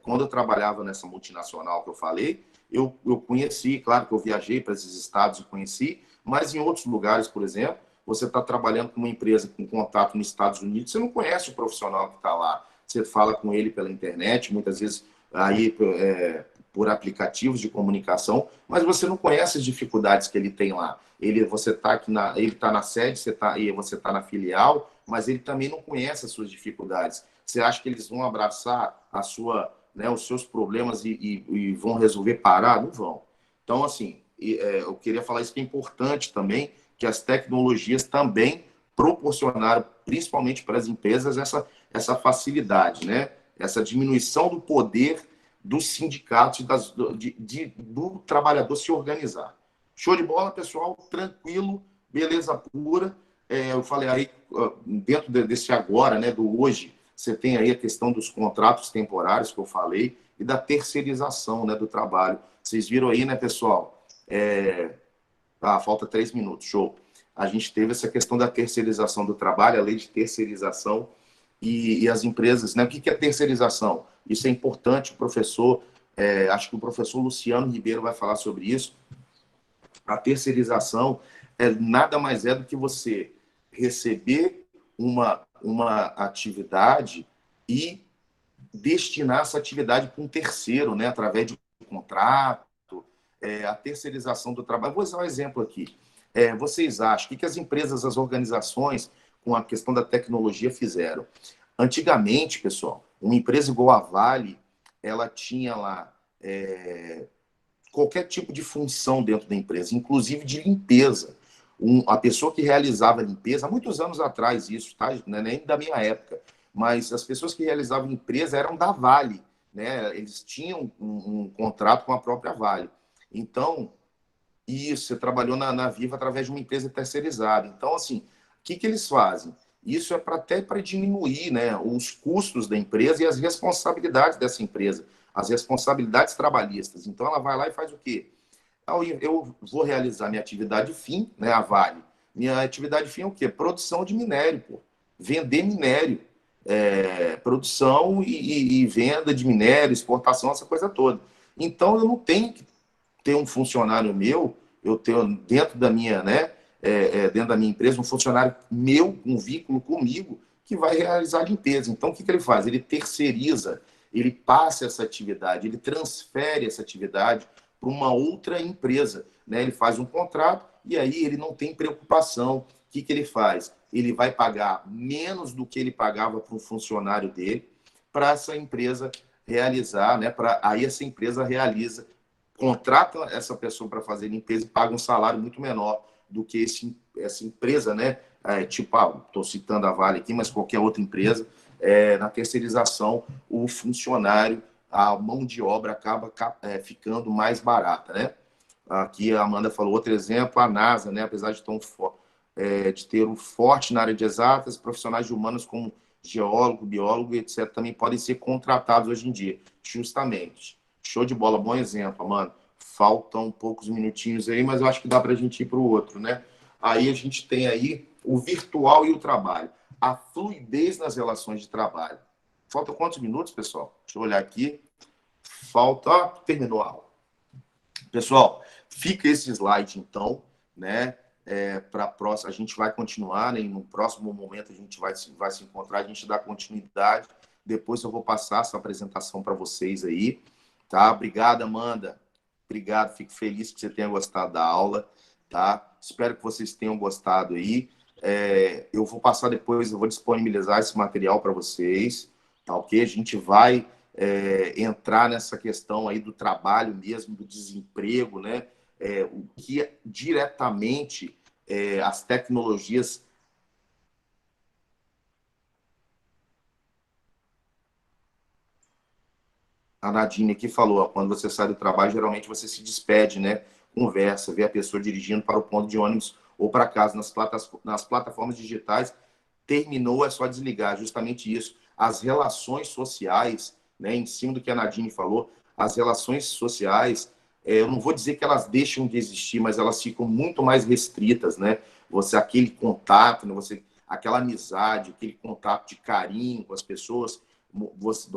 Quando eu trabalhava nessa multinacional que eu falei, eu conheci, claro que eu viajei para esses estados e conheci, mas em outros lugares, por exemplo, você está trabalhando com uma empresa com contato nos Estados Unidos, você não conhece o profissional que está lá. Você fala com ele pela internet, muitas vezes aí por aplicativos de comunicação, mas você não conhece as dificuldades que ele tem lá. Você está aqui ele está na sede, você está na filial, mas ele também não conhece as suas dificuldades. Você acha que eles vão abraçar os seus problemas e vão resolver parar? Não vão. Então, assim, eu queria falar isso que é importante também, que as tecnologias também proporcionaram, principalmente para as empresas, essa facilidade, né? Essa diminuição do poder dos sindicatos do trabalhador se organizar. Show de bola, pessoal? Tranquilo, beleza pura. Eu falei aí, dentro desse agora, né, do hoje, você tem aí a questão dos contratos temporários que eu falei e da terceirização, né, do trabalho. Vocês viram aí, né, pessoal? Falta 3 minutos, show. A gente teve essa questão da terceirização do trabalho, a lei de terceirização e as empresas, né? O que é terceirização? Isso é importante, o professor, acho que o professor Luciano Ribeiro vai falar sobre isso. A terceirização nada mais é do que você receber uma atividade e destinar essa atividade para um terceiro, né? Através de um contrato, a terceirização do trabalho. Vou usar um exemplo aqui. Vocês acham, o que as empresas, as organizações, com a questão da tecnologia, fizeram? Antigamente, pessoal, uma empresa igual a Vale, ela tinha lá qualquer tipo de função dentro da empresa, inclusive de limpeza. A pessoa que realizava a limpeza, há muitos anos atrás isso, tá? Não é nem da minha época, mas as pessoas que realizavam limpeza eram da Vale, né? Eles tinham um contrato com a própria Vale. Então, isso, você trabalhou na Viva através de uma empresa terceirizada. Então, assim, o que eles fazem? Isso é até para diminuir, né, os custos da empresa e as responsabilidades dessa empresa, as responsabilidades trabalhistas. Então, ela vai lá e faz o quê? Eu vou realizar minha atividade fim, né, a Vale. Minha atividade fim é o quê? Produção de minério, pô. Vender minério. Produção e venda de minério, exportação, essa coisa toda. Então, eu não tenho que ter um funcionário meu, eu tenho dentro da minha, né, dentro da minha empresa, um funcionário meu, um vínculo comigo, que vai realizar a limpeza. Então, o que ele faz? Ele terceiriza, ele passa essa atividade, ele transfere essa atividade para uma outra empresa, né? Ele faz um contrato e aí ele não tem preocupação. O que ele faz? Ele vai pagar menos do que ele pagava para um funcionário dele, para essa empresa realizar, né? Aí essa empresa realiza, contrata essa pessoa para fazer limpeza e paga um salário muito menor do que essa empresa, né? Estou citando a Vale aqui, mas qualquer outra empresa, na terceirização, o funcionário, a mão de obra acaba ficando mais barata, né? Aqui a Amanda falou outro exemplo, a NASA, né? Apesar de ter um forte na área de exatas, profissionais de humanos como geólogo, biólogo, etc., também podem ser contratados hoje em dia, justamente. Show de bola, bom exemplo, mano. Faltam poucos minutinhos aí, mas eu acho que dá para a gente ir para o outro, né? Aí a gente tem aí o virtual e o trabalho. A fluidez nas relações de trabalho. Faltam quantos minutos, pessoal? Deixa eu olhar aqui. Terminou a aula. Pessoal, fica esse slide, então, né? Para a próxima, a gente vai continuar, né? E no próximo momento a gente vai se encontrar, a gente dá continuidade. Depois eu vou passar essa apresentação para vocês aí. Tá? Obrigado, Amanda. Obrigado, fico feliz que você tenha gostado da aula, tá? Espero que vocês tenham gostado aí. Eu vou passar depois, eu vou disponibilizar esse material para vocês, tá ok? A gente vai entrar nessa questão aí do trabalho mesmo, do desemprego, né? O que diretamente as tecnologias. A Nadine aqui falou, ó, quando você sai do trabalho, geralmente você se despede, né? Conversa, vê a pessoa dirigindo para o ponto de ônibus ou para casa. Nas plataformas digitais, terminou, é só desligar, justamente isso. as relações sociais, né, em cima do que a Nadine falou, as relações sociais, eu não vou dizer que elas deixam de existir, mas elas ficam muito mais restritas, né? Você, aquele contato, né, aquela amizade, aquele contato de carinho com as pessoas.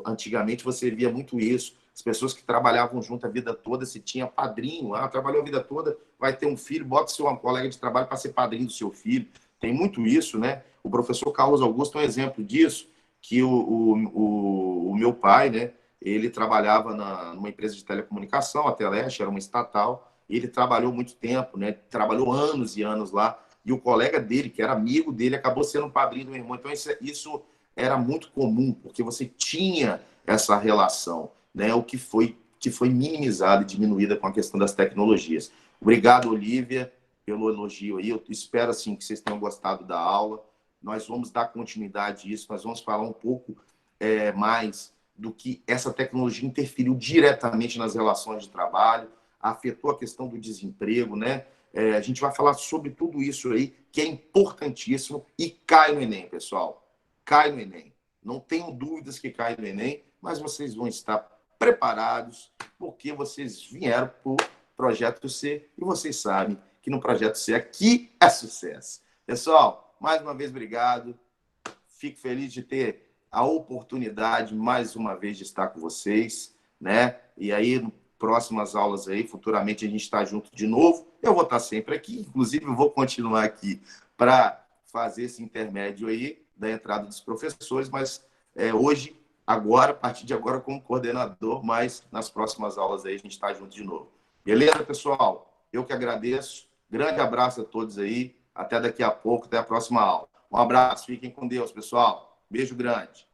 Antigamente você via muito isso. As pessoas que trabalhavam junto a vida toda, se tinha padrinho, trabalhou a vida toda, vai ter um filho, bota seu colega de trabalho para ser padrinho do seu filho. Tem muito isso, né? O professor Carlos Augusto é um exemplo disso, que o meu pai, né? Ele trabalhava numa empresa de telecomunicação, a Teleste, era uma estatal, e ele trabalhou muito tempo, né? Trabalhou anos e anos lá, e o colega dele, que era amigo dele, acabou sendo um padrinho do meu irmão. Então, isso era muito comum, porque você tinha essa relação, né? O que foi minimizada e diminuída com a questão das tecnologias. Obrigado, Olivia, pelo elogio aí. Eu espero, assim, que vocês tenham gostado da aula. Nós vamos dar continuidade a isso, nós vamos falar um pouco mais do que essa tecnologia interferiu diretamente nas relações de trabalho, afetou a questão do desemprego, né? A gente vai falar sobre tudo isso aí, que é importantíssimo, e cai no Enem, pessoal. Cai no Enem. Não tenho dúvidas que cai no Enem, mas vocês vão estar preparados, porque vocês vieram para o Projeto C, e vocês sabem que no Projeto C aqui é sucesso. Pessoal, mais uma vez, obrigado. Fico feliz de ter a oportunidade, mais uma vez, de estar com vocês, né? E aí, próximas aulas aí, futuramente a gente está junto de novo. Eu vou estar sempre aqui, inclusive eu vou continuar aqui para fazer esse intermédio aí da entrada dos professores, mas hoje, agora, a partir de agora, como coordenador, mas nas próximas aulas aí a gente está junto de novo. Beleza, pessoal? Eu que agradeço. Grande abraço a todos aí. Até daqui a pouco, até a próxima aula. Um abraço, fiquem com Deus, pessoal. Beijo grande.